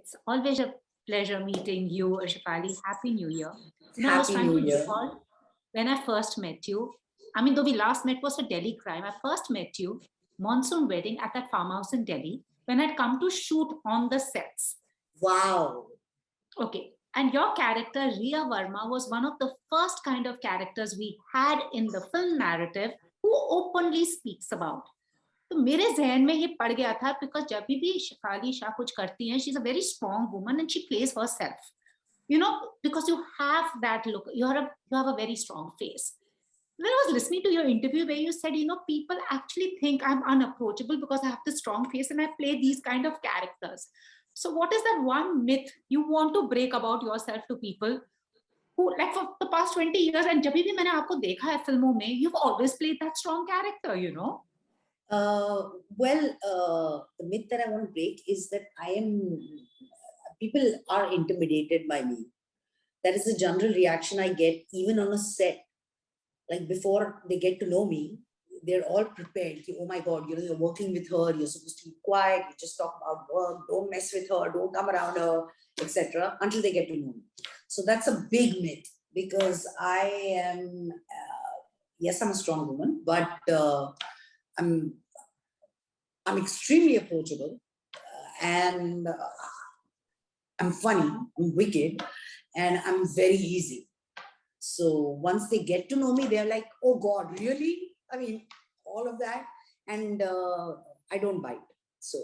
It's always a pleasure meeting you, Shefali. Happy New Year. I was Happy trying New to Year. recall when I first met you. I mean, though we last met was a Delhi crime. I first met you monsoon wedding at that farmhouse in Delhi when I'd come to shoot on the sets. Wow. Okay. And your character, Ria Verma, was one of the first kind of characters we had in the film narrative who openly speaks about. तो मेरे जहन में ये पड़ गया था because जब भी शिफाली शाह कुछ करती हैं she is a very strong woman and she plays herself you know because you have that look you have a very strong face. When I was listening to your interview where you said people actually think I'm unapproachable because I have this strong face and I play these kind of characters. So what is that one myth you want to break about yourself to people who like for the past 20 years and जब भी मैंने आपको देखा है फिल्मों में you've always played that strong character. The myth that I want to break is that people are intimidated by me. That is the general reaction I get even on a set. Like before they get to know me, they're all prepared. Oh my God, you're working with her, you're supposed to be quiet, you just talk about work, don't mess with her, don't come around her, etc. until they get to know me. So that's a big myth because I am, yes, I'm a strong woman, but I'm extremely approachable and I'm funny, I'm wicked, and I'm very easy. So once they get to know me, they're like, oh God, really? I mean, all of that. And I don't bite. So,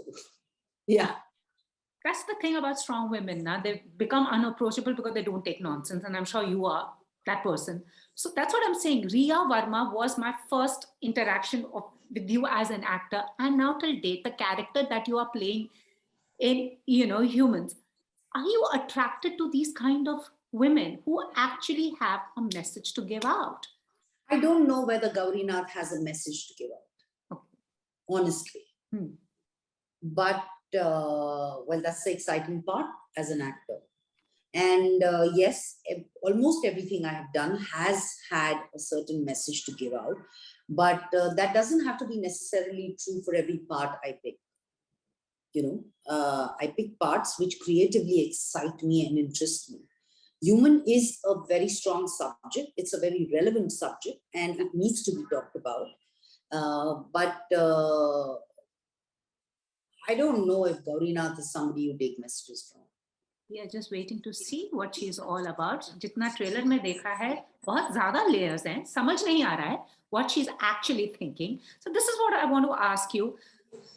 yeah. That's the thing about strong women. Now they become unapproachable because they don't take nonsense. And I'm sure you are that person. So that's what I'm saying. Ria Verma was my first interaction with you as an actor. And now till date, the character that you are playing in, humans, are you attracted to these kind of women who actually have a message to give out? I don't know whether Gaurinath has a message to give out, honestly. But, that's the exciting part as an actor. And yes, almost everything I have done has had a certain message to give out, but that doesn't have to be necessarily true for every part I pick. I pick parts which creatively excite me and interest me. Human is a very strong subject. It's a very relevant subject and it needs to be talked about. But I don't know if Gaurinath is somebody you take messages from. We are just waiting to see what she is all about. जितना trailer में देखा है बहुत ज़्यादा layers हैं समझ नहीं आ रहा है what she's actually thinking. So this is what I want to ask you.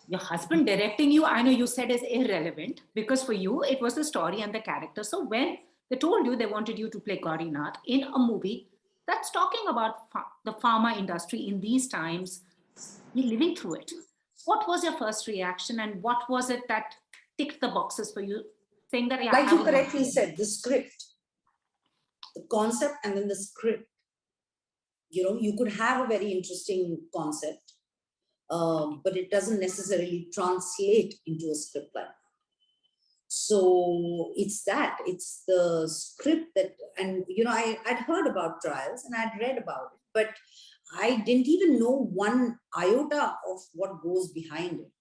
Your husband directing you, I know you said is irrelevant because for you it was the story and the character. So when they told you they wanted you to play Gaurinath in a movie that's talking about the pharma industry in these times, you're living through it. What was your first reaction and what was it that ticked the boxes for you? Saying that, like you correctly said, the script, the concept, and then the script. You could have a very interesting concept, but it doesn't necessarily translate into a script like that. So it's the script that, and I'd heard about trials and I'd read about it, but I didn't even know one iota of what goes behind it.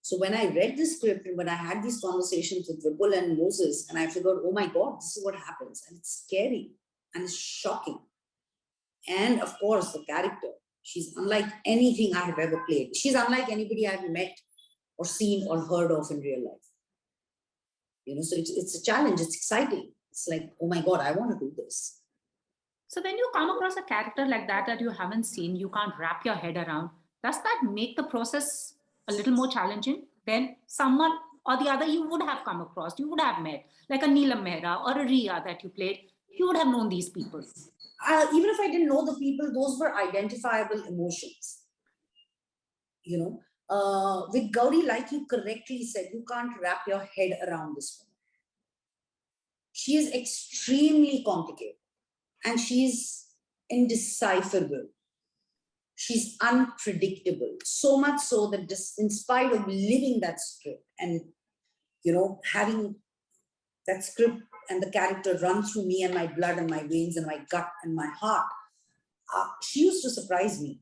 So when I read the script and when I had these conversations with Vipul and Moses, and I figured, oh my God, this is what happens. And it's scary and it's shocking. And of course, the character, she's unlike anything I have ever played. She's unlike anybody I've met or seen or heard of in real life. So it's a challenge. It's exciting. It's like, oh my God, I want to do this. So when you come across a character like that you haven't seen, you can't wrap your head around, does that make the process a little more challenging than someone or the other you would have come across, you would have met, like a Neelam Mehra or a Ria that you played, you would have known these people? Even if I didn't know the people, those were identifiable emotions. With Gauri, like you correctly said, you can't wrap your head around this woman. She is extremely complicated and she's indecipherable. She's unpredictable, so much so that just in spite of living that script and, having that script and the character run through me and my blood and my veins and my gut and my heart, she used to surprise me.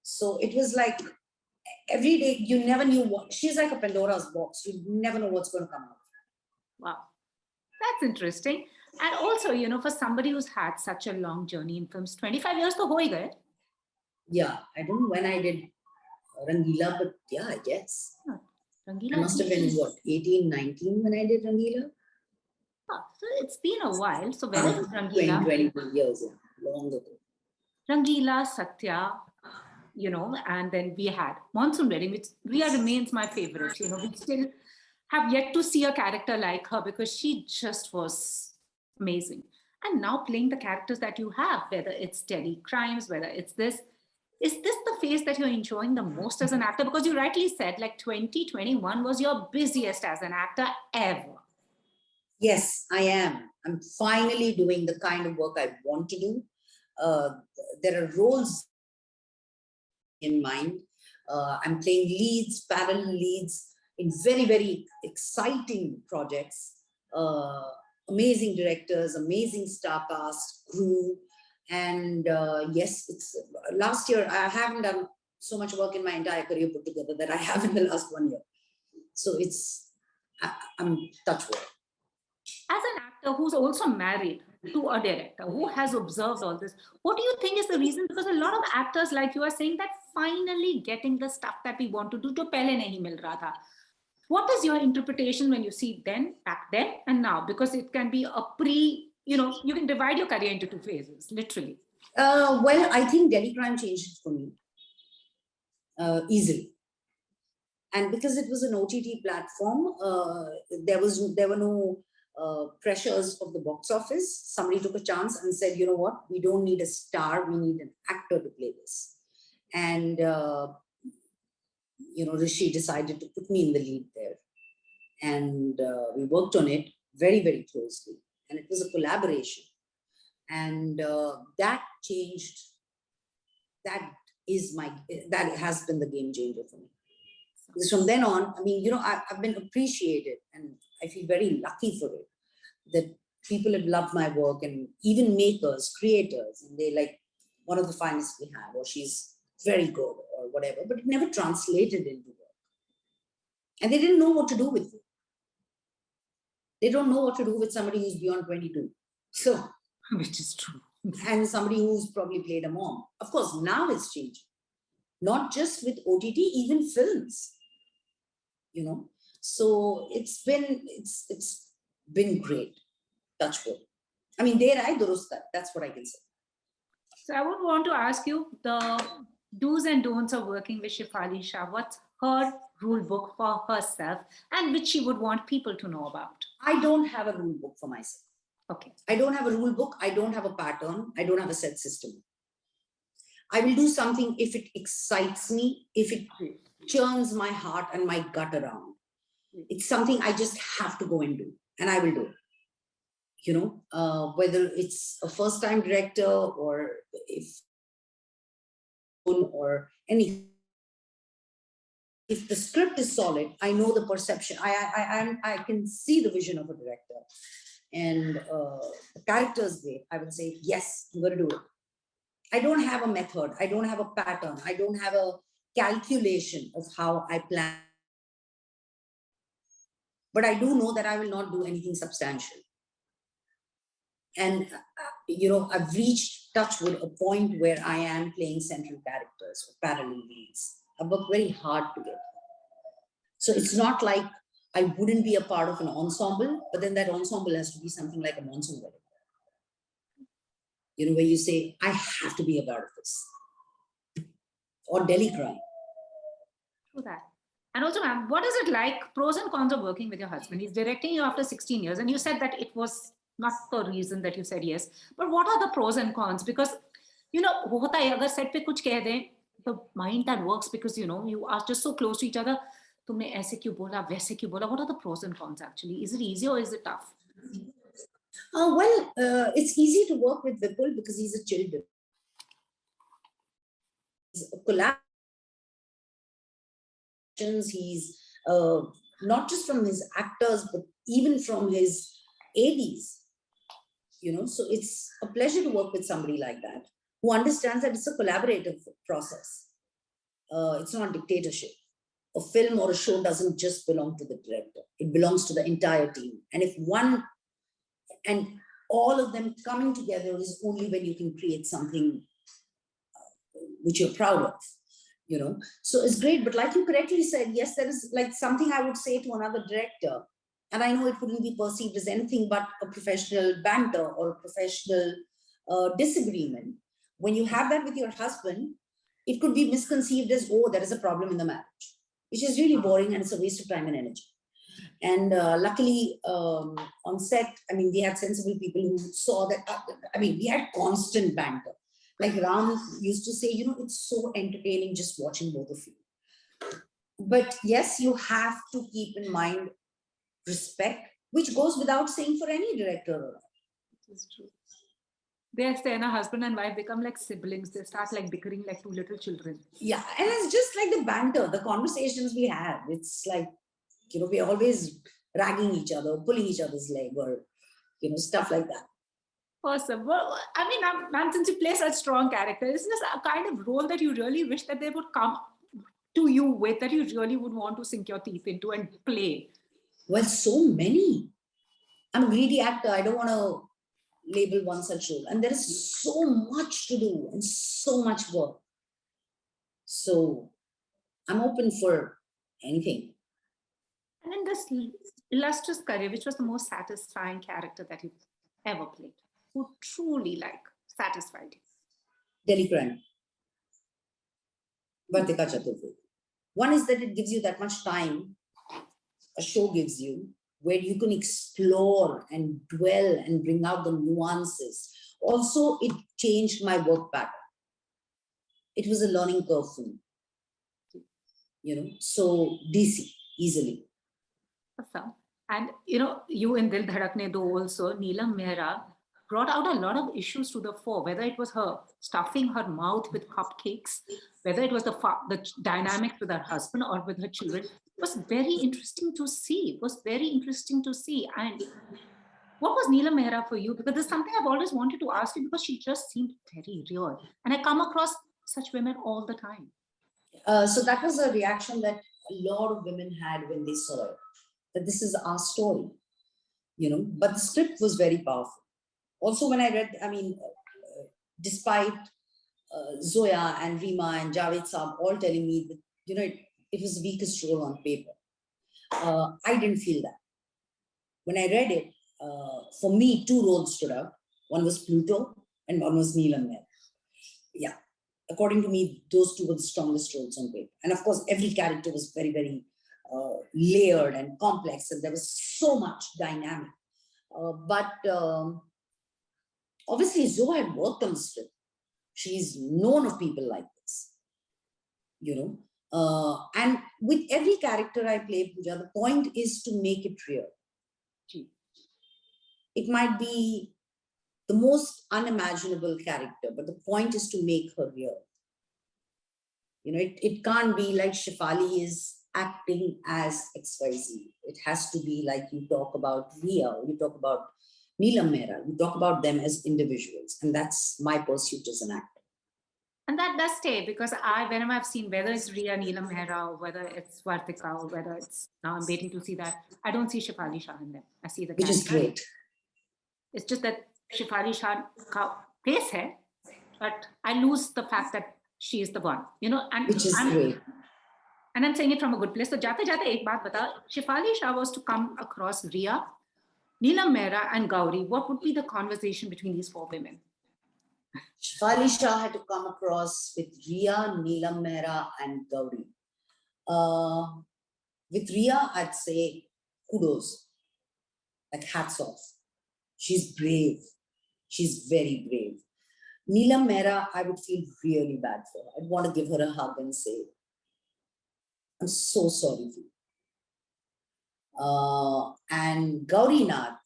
So it was like every day you never knew what, she's like a Pandora's box. You never know what's going to come out. Wow, that's interesting. And also, for somebody who's had such a long journey in films, 25 years to ho hi gaye. Yeah, I don't know when I did Rangila, but yeah, I guess. Rangila I must have been, what, 18, 19 when I did Rangila? So it's been a while. So whether it's Rangila, 22 years, yeah, long ago. Rangila, Satya, and then we had Monsoon Wedding, which Ria remains my favorite. We still have yet to see a character like her because she just was amazing. And now playing the characters that you have, whether it's Delhi Crimes, whether it's this, is this the phase that you're enjoying the most as an actor? Because you rightly said, like 2021 was your busiest as an actor ever. Yes, I am. I'm finally doing the kind of work I want to do. There are roles in mind. I'm playing leads, parallel leads in very, very exciting projects. Amazing directors, amazing star cast, crew. And yes, it's last year, I haven't done so much work in my entire career put together that I have in the last 1 year. So I'm touch wood. As an actor who's also married to a director who has observed all this, what do you think is the reason? Because a lot of actors, like you are saying, that finally getting the stuff that we want to do to pehle nahi mil raha tha. What is your interpretation when you see back then and now? Because it can be a you can divide your career into two phases, literally. Well, I think Delhi Crime changed it for me easily. And because it was an OTT platform, there were no pressures of the box office. Somebody took a chance and said, you know what, we don't need a star, we need an actor to play this. And, Rishi decided to put me in the lead there. And we worked on it very, very closely. And it was a collaboration. And that changed, that has been the game changer for me. Because from then on, I mean, I've been appreciated and I feel very lucky for it that people have loved my work, and even makers, creators, and they like, one of the finest we have, or she's very good or whatever, but it never translated into work. And they didn't know what to do with it. They don't know what to do with somebody who's beyond 22. So, which is true. And somebody who's probably played a mom. Of course, now it's changing. Not just with OTT, even films. So it's been great. Touch wood. I mean, that's what I can say. So I would want to ask you the do's and don'ts of working with Shefali Shah. What's her rule book for herself and which she would want people to know about? I don't have a rule book for myself. Okay. I don't have a rule book. I don't have a pattern. I don't have a set system. I will do something if it excites me, if it churns my heart and my gut around. It's something I just have to go and do, and I will do it. Whether it's a first-time director or anything. If the script is solid, I know the perception. I can see the vision of a director, and the character is great. I would say, yes, I'm going to do it. I don't have a method. I don't have a pattern. I don't have a calculation of how I plan. But I do know that I will not do anything substantial. And, I've reached touch with a point where I am playing central characters or parallel leads. I've worked very hard to get there. So it's not like I wouldn't be a part of an ensemble, but then that ensemble has to be something like a Monsoon Wedding. Where you say, I have to be a part of this. Or Delhi Crime. True that. And also, ma'am, what is it like, pros and cons of working with your husband? He's directing you after 16 years, and you said that it was not the reason that you said yes. But what are the pros and cons? Because, hota hai, agar set pe kuch keh dein, the mind that works because, you are just so close to each other. Tumne aise kyun bola, waise kyun bola? What are the pros and cons actually? Is it easy or is it tough? It's easy to work with Vipul because he's a chill dude. He's a collaboration. He's not just from his actors, but even from his ADs. So it's a pleasure to work with somebody like that, who understands that it's a collaborative process. it's not dictatorship. A film or a show doesn't just belong to the director. It belongs to the entire team. And if one and all of them coming together is only when you can create something which you're proud of, you know. So it's great. But like you correctly said, yes, there is like something I would say to another director. And I know it wouldn't be perceived as anything but a professional banter or a professional disagreement. When you have that with your husband, it could be misconceived as, oh, there is a problem in the marriage, which is really boring and it's a waste of time and energy. And luckily, on set, I mean, we had sensible people who saw that. I mean, we had constant banter. Like Ram used to say, you know, it's so entertaining just watching both of you. But yes, you have to keep in mind respect, which goes without saying for any director. It's true. They say a husband and wife become like siblings. They start like bickering like two little children. Yeah, and it's just like the banter, the conversations we have. It's like, you know, we're always ragging each other, pulling each other's leg, or, you know, stuff like that. Awesome. Well, I mean, ma'am, since you play such strong characters, is this a kind of role that you really wish that they would come to you with, that you really would want to sink your teeth into and play? Well, so many. I'm a greedy actor. I don't want to label one such role. And there is so much to do and so much work. So I'm open for anything. And in this illustrious career, which was the most satisfying character that you've ever played? Who truly like satisfied you? Delhi Crime. Vartika Chaturvedi. One is that it gives you that much time a show gives you, where you can explore and dwell and bring out the nuances. Also, it changed my work pattern. It was a learning curve for me, you know, so DC, easily. Awesome. And, you know, you in Dil Dhadakne Do also, Neelam Mehra brought out a lot of issues to the fore, whether it was her stuffing her mouth with cupcakes, whether it was the dynamic with her husband or with her children. It was very interesting to see. It was very interesting to see. And what was Neelam Mehra for you? Because there's something I've always wanted to ask you, because she just seemed very real. And I come across such women all the time. So that was a reaction that a lot of women had when they saw it, that this is our story, you know, but the script was very powerful. Also, when I read, I mean, despite Zoya and Rima and Javed Saab all telling me that, you know, it was the weakest role on paper, I didn't feel that. When I read it, for me, two roles stood out. One was Pluto and one was Neelam Mehra. Yeah, according to me, those two were the strongest roles on paper. And of course, every character was very, very layered and complex, and there was so much dynamic. But obviously, Zoe had worked on the script. She's known of people like this, you know. And with every character I play, Pooja, the point is to make it real. It might be the most unimaginable character, but the point is to make her real. You know, it can't be like Shefali is acting as XYZ. It has to be like you talk about Ria, or you talk about Neelam Mehra, you talk about them as individuals. And that's my pursuit as an actor. And that does stay, because whenever I've seen, whether it's Ria, Neelam Mehra, or whether it's Vartika, or whether it's, now I'm waiting to see that, I don't see Shefali Shah in them. I see the Which is great. It's just that Shefali Shah ka face hai, but I lose the fact that she is the one, you know. And which is great. And I'm saying it from a good place. So jate jate ek baat bata, Shefali Shah was to come across Ria, Neelam Mehra and Gauri. What would be the conversation between these four women? Shefali Shah had to come across with Ria, Neelam Mehra and Gauri. With Ria, I'd say kudos, like hats off. She's brave. She's very brave. Neelam Mehra, I would feel really bad for her. I'd want to give her a hug and say, I'm so sorry for you. And Gauri Nath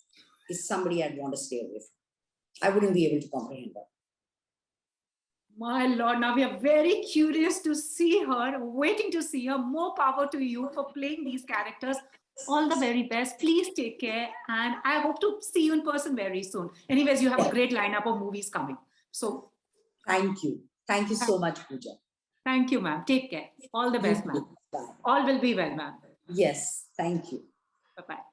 is somebody I'd want to stay away from. I wouldn't be able to comprehend her. My Lord, now we are very curious to see her, waiting to see her. More power to you for playing these characters. All the very best. Please take care. And I hope to see you in person very soon. Anyways, you have a great lineup of movies coming. So thank you. Thank you so much, Pooja. Thank you, ma'am. Take care. All the best, ma'am. Bye. All will be well, ma'am. Yes, thank you. Bye-bye.